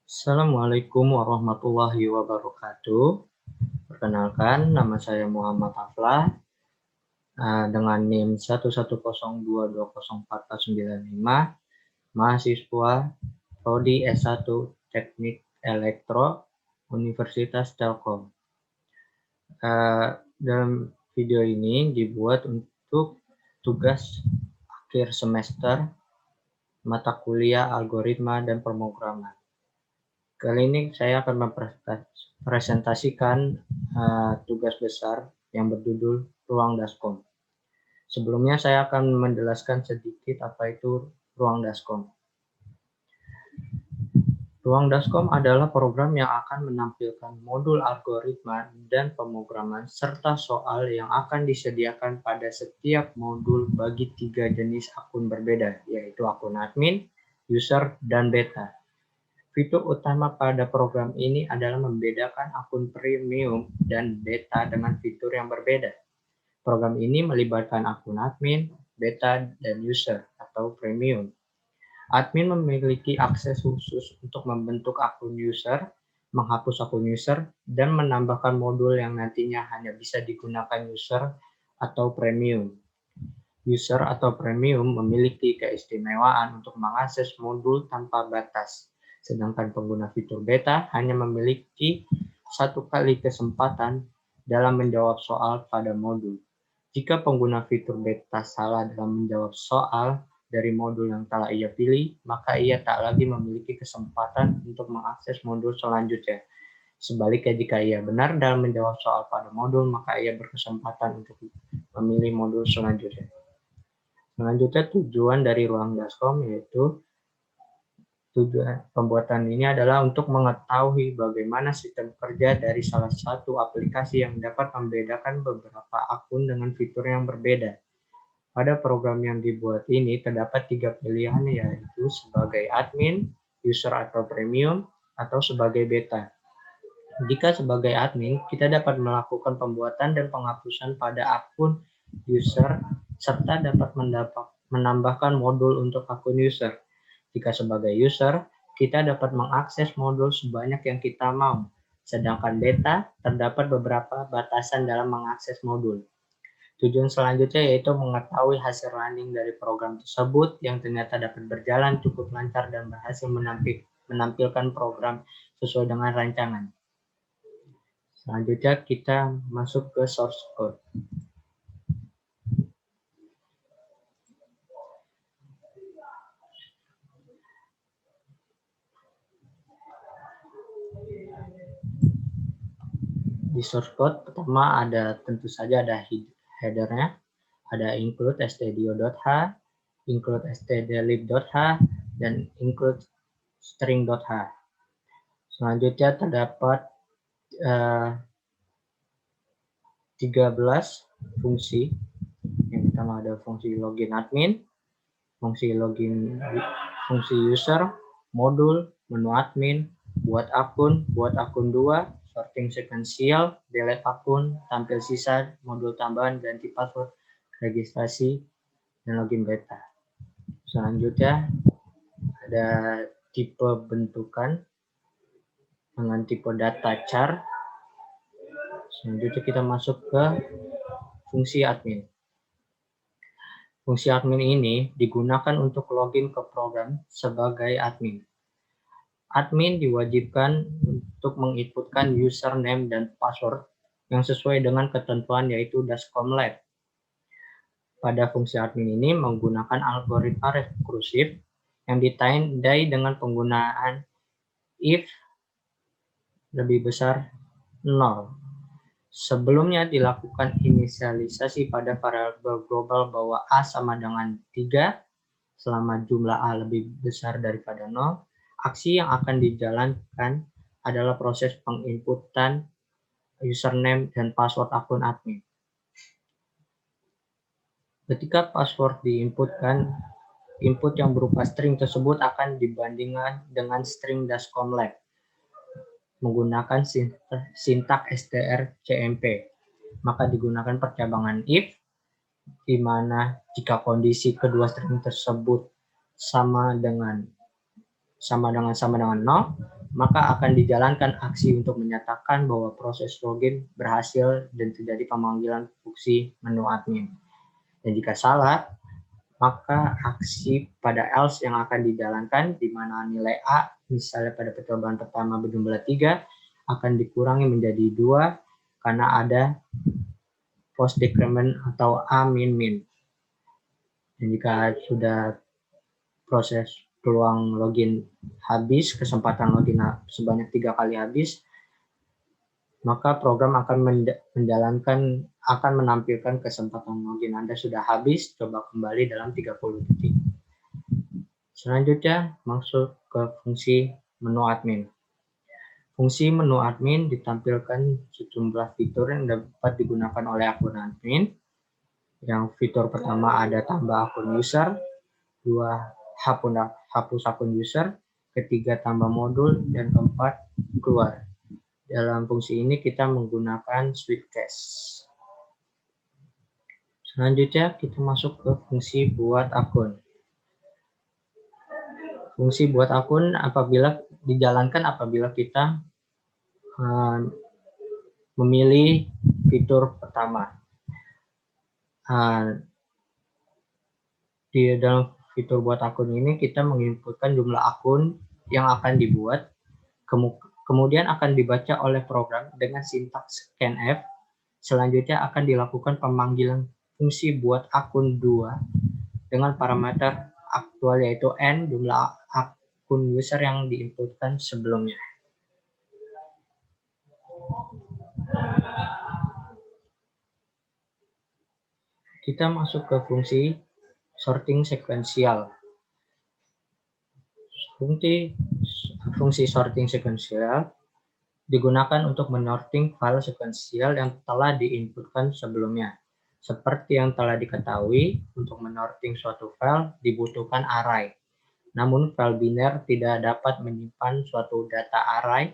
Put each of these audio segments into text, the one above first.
Assalamualaikum warahmatullahi wabarakatuh. Perkenalkan, nama saya Muhammad Aflah dengan NIM 110220449, mahasiswa Prodi S1 Teknik Elektro Universitas Telkom. Dalam video ini dibuat untuk tugas akhir semester mata kuliah algoritma dan pemrograman. Kali ini saya akan mempresentasikan tugas besar yang berjudul Ruang Daskom. Sebelumnya saya akan menjelaskan sedikit apa itu Ruang Daskom. Ruang Daskom adalah program yang akan menampilkan modul algoritma dan pemrograman serta soal yang akan disediakan pada setiap modul bagi 3 jenis akun berbeda, yaitu akun admin, user, dan beta. Fitur utama pada program ini adalah membedakan akun premium dan beta dengan fitur yang berbeda. Program ini melibatkan akun admin, beta, dan user atau premium. Admin memiliki akses khusus untuk membentuk akun user, menghapus akun user, dan menambahkan modul yang nantinya hanya bisa digunakan user atau premium. User atau premium memiliki keistimewaan untuk mengakses modul tanpa batas. Sedangkan pengguna fitur beta hanya memiliki 1 kali kesempatan dalam menjawab soal pada modul. Jika pengguna fitur beta salah dalam menjawab soal dari modul yang telah ia pilih, maka ia tak lagi memiliki kesempatan untuk mengakses modul selanjutnya. Sebaliknya, jika ia benar dalam menjawab soal pada modul, maka ia berkesempatan untuk memilih modul selanjutnya. Selanjutnya, tujuan dari Ruang Daskom yaitu tujuan pembuatan ini adalah untuk mengetahui bagaimana sistem kerja dari salah satu aplikasi yang dapat membedakan beberapa akun dengan fitur yang berbeda. Pada program yang dibuat ini terdapat 3 pilihan, yaitu sebagai admin, user atau premium, atau sebagai beta. Jika sebagai admin, kita dapat melakukan pembuatan dan penghapusan pada akun user serta dapat menambahkan modul untuk akun user. Jika sebagai user, kita dapat mengakses modul sebanyak yang kita mau. Sedangkan beta, terdapat beberapa batasan dalam mengakses modul. Tujuan selanjutnya yaitu mengetahui hasil running dari program tersebut yang ternyata dapat berjalan cukup lancar dan berhasil menampilkan program sesuai dengan rancangan. Selanjutnya kita masuk ke source code. Di source code pertama tentu saja ada headernya, ada include stdio.h, include stdlib.h, dan include string.h. Selanjutnya terdapat 13 fungsi. Yang pertama ada fungsi login admin, fungsi user, modul, menu admin, buat akun 2, sorting sequential, delete akun, tampil sisa, modul tambahan, ganti password, registrasi, dan login beta. Selanjutnya ada tipe bentukan dengan tipe data char. Selanjutnya kita masuk ke fungsi admin. Fungsi admin ini digunakan untuk login ke program sebagai admin. Admin diwajibkan untuk menginputkan username dan password yang sesuai dengan ketentuan yaitu Daskom Lab. Pada fungsi admin ini menggunakan algoritma rekursif yang ditandai dengan penggunaan if lebih besar 0. Sebelumnya dilakukan inisialisasi pada variabel global bahwa A sama dengan 3 selama jumlah A lebih besar daripada 0. Aksi yang akan dijalankan adalah proses penginputan username dan password akun admin. Ketika password diinputkan, input yang berupa string tersebut akan dibandingkan dengan string Daskom Lab menggunakan sintak strcmp. Maka digunakan percabangan if, di mana jika kondisi kedua string tersebut sama dengan sama dengan 0, maka akan dijalankan aksi untuk menyatakan bahwa proses login berhasil dan terjadi pemanggilan fungsi menu admin. Dan jika salah, maka aksi pada else yang akan dijalankan di mana nilai A misalnya pada percobaan pertama berjumlah 3 akan dikurangi menjadi 2 karena ada post decrement atau A min. Dan jika sudah proses peluang login habis, kesempatan login sebanyak 3 kali habis, maka program akan menampilkan kesempatan login Anda sudah habis, coba kembali dalam 30 detik. Selanjutnya masuk ke fungsi menu admin. Fungsi menu admin ditampilkan sejumlah fitur yang dapat digunakan oleh akun admin. Yang fitur pertama ada tambah akun user, 2 hapus akun user, ketiga tambah modul, dan keempat keluar. Dalam fungsi ini kita menggunakan switch cache. Selanjutnya kita masuk ke fungsi buat akun. Fungsi buat akun dijalankan apabila kita memilih fitur pertama. Di dalam fitur buat akun ini kita menginputkan jumlah akun yang akan dibuat, kemudian akan dibaca oleh program dengan sintaks scanf. Selanjutnya akan dilakukan pemanggilan fungsi buat akun 2 dengan parameter aktual yaitu n, jumlah akun user yang diinputkan sebelumnya. Kita masuk ke fungsi sorting sekuensial. Fungsi sorting sekuensial digunakan untuk menorting file sekuensial yang telah diinputkan sebelumnya. Seperti yang telah diketahui, untuk menorting suatu file dibutuhkan array. Namun file biner tidak dapat menyimpan suatu data array.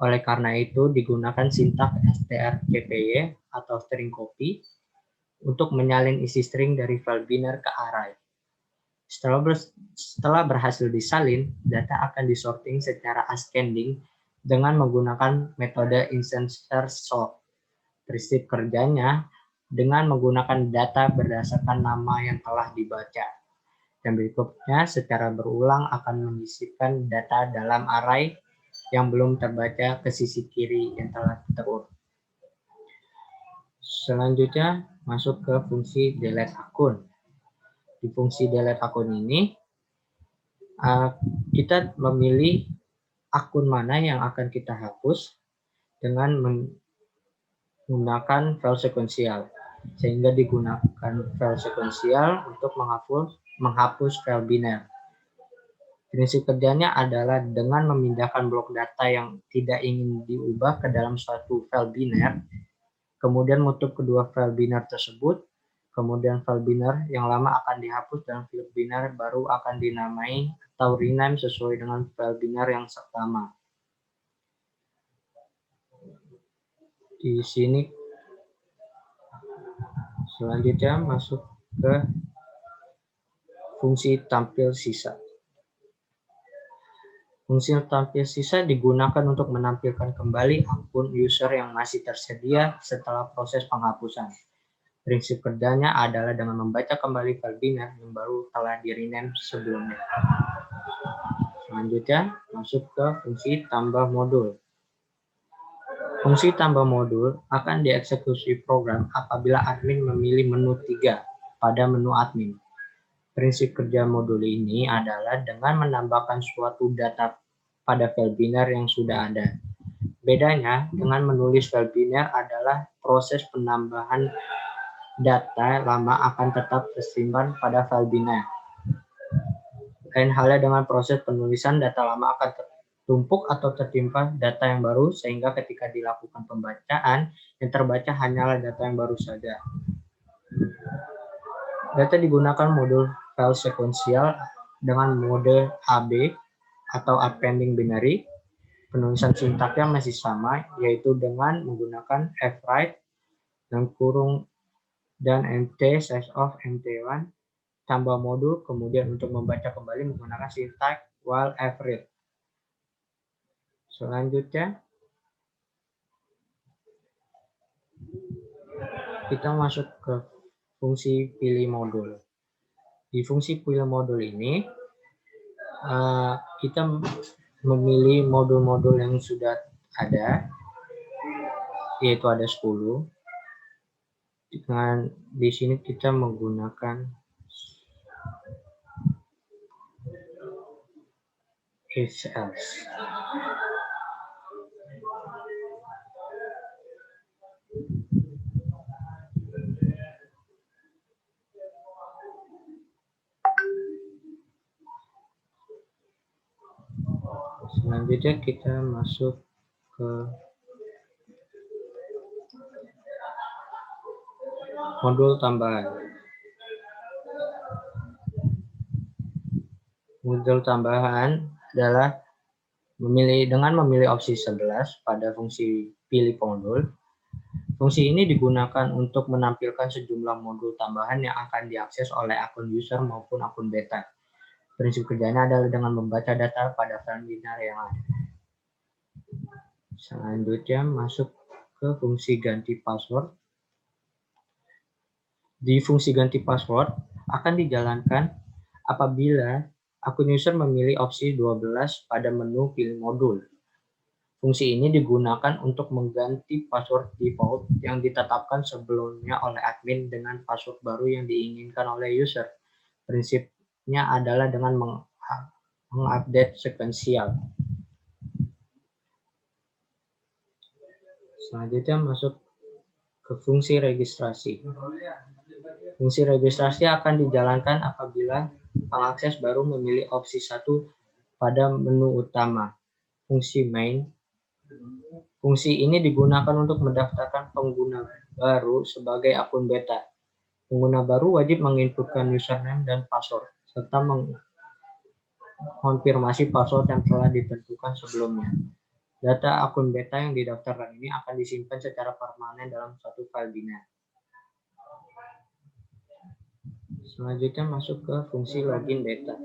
Oleh karena itu digunakan sintaks strcpy atau string copy untuk menyalin isi string dari file biner ke array. Setelah berhasil disalin, data akan disorting secara ascending dengan menggunakan metode instancer sort. Prinsip kerjanya dengan menggunakan data berdasarkan nama yang telah dibaca. Dan berikutnya secara berulang akan menyisipkan data dalam array yang belum terbaca ke sisi kiri yang telah terurut. Selanjutnya masuk ke fungsi delete akun. Di fungsi delete akun ini kita memilih akun mana yang akan kita hapus dengan menggunakan file sekuensial, sehingga digunakan file sekuensial untuk menghapus file biner. Prinsip kerjanya adalah dengan memindahkan blok data yang tidak ingin diubah ke dalam suatu file biner, kemudian menutup kedua file biner tersebut, kemudian file biner yang lama akan dihapus dan file biner baru akan dinamai atau rename sesuai dengan file biner yang sama. Di sini selanjutnya masuk ke fungsi tampil sisa. Fungsi tampil sisa digunakan untuk menampilkan kembali akun user yang masih tersedia setelah proses penghapusan. Prinsip kerjanya adalah dengan membaca kembali file biner yang baru telah di-rename sebelumnya. Selanjutnya masuk ke fungsi tambah modul. Fungsi tambah modul akan dieksekusi program apabila admin memilih menu 3 pada menu admin. Prinsip kerja modul ini adalah dengan menambahkan suatu data pada file biner yang sudah ada. Bedanya dengan menulis file biner adalah proses penambahan data lama akan tetap tersimpan pada file biner. Lain halnya dengan proses penulisan, data lama akan tertumpuk atau tertimpa data yang baru, sehingga ketika dilakukan pembacaan, yang terbaca hanyalah data yang baru saja. Data digunakan modul file sekuensial dengan mode AB atau appending binary. Penulisan sintaknya masih sama, yaitu dengan menggunakan fwrite dan kurung dan mt size of mt1 tambah modul, kemudian untuk membaca kembali menggunakan sintaks while April. Selanjutnya kita masuk ke fungsi pilih modul. Di fungsi pilih modul ini kita memilih modul-modul yang sudah ada, yaitu ada 10. Dengan di sini kita menggunakan if else. Selanjutnya kita masuk ke modul tambahan. Modul tambahan adalah dengan memilih opsi 11 pada fungsi pilih modul. Fungsi ini digunakan untuk menampilkan sejumlah modul tambahan yang akan diakses oleh akun user maupun akun beta. Prinsip kerjanya adalah dengan membaca data pada file binar yang ada. Selanjutnya masuk ke fungsi ganti password. Di fungsi ganti password akan dijalankan apabila akun user memilih opsi 12 pada menu pilih modul. Fungsi ini digunakan untuk mengganti password default yang ditetapkan sebelumnya oleh admin dengan password baru yang diinginkan oleh user. Prinsipnya adalah dengan mengupdate sekuensial. Selanjutnya masuk ke fungsi registrasi. Fungsi registrasi akan dijalankan apabila pengakses baru memilih opsi 1 pada menu utama, fungsi main. Fungsi ini digunakan untuk mendaftarkan pengguna baru sebagai akun beta. Pengguna baru wajib menginputkan username dan password, serta mengkonfirmasi password yang telah ditentukan sebelumnya. Data akun beta yang didaftarkan ini akan disimpan secara permanen dalam suatu file binar. Selanjutnya masuk ke fungsi login beta.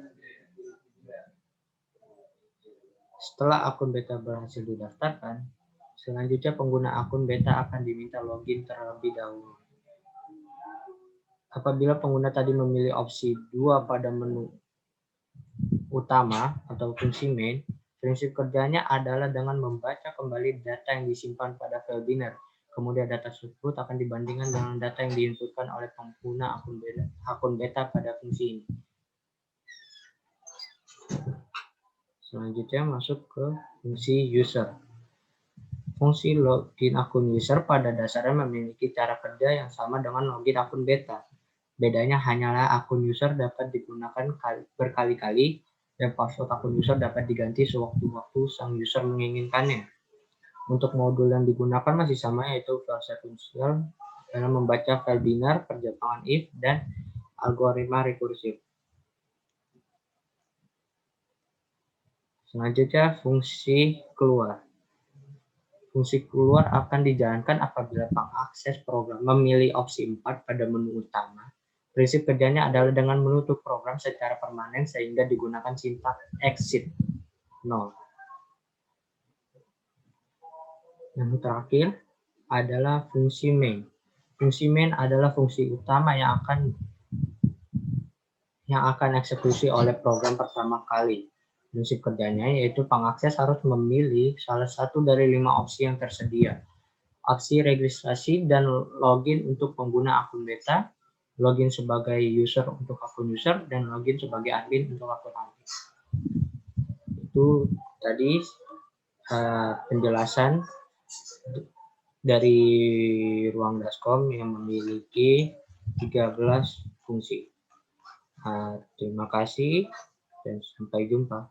Setelah akun beta berhasil didaftarkan, selanjutnya pengguna akun beta akan diminta login terlebih dahulu. Apabila pengguna tadi memilih opsi 2 pada menu utama atau fungsi main, prinsip kerjanya adalah dengan membaca kembali data yang disimpan pada file binar. Kemudian data tersebut akan dibandingkan dengan data yang diinputkan oleh pengguna akun beta pada fungsi ini. Selanjutnya masuk ke fungsi user. Fungsi login akun user pada dasarnya memiliki cara kerja yang sama dengan login akun beta. Bedanya hanyalah akun user dapat digunakan berkali-kali dan password akun user dapat diganti sewaktu-waktu sang user menginginkannya. Untuk modul yang digunakan masih sama, yaitu file sekuensial dalam membaca file binar, perjapangan if, dan algoritma rekursif. Selanjutnya fungsi keluar. Fungsi keluar akan dijalankan apabila pengakses program memilih opsi 4 pada menu utama. Prinsip kerjanya adalah dengan menutup program secara permanen sehingga digunakan sintaks exit 0. Yang terakhir adalah fungsi main. Fungsi main adalah fungsi utama yang akan eksekusi oleh program pertama kali. Prinsip kerjanya yaitu pengakses harus memilih salah satu dari 5 opsi yang tersedia. Opsi registrasi dan login untuk pengguna akun beta, login sebagai user untuk akun user, dan login sebagai admin untuk akun admin. Itu tadi penjelasan dari ruang Daskom yang memiliki 13 fungsi. Terima kasih dan sampai jumpa.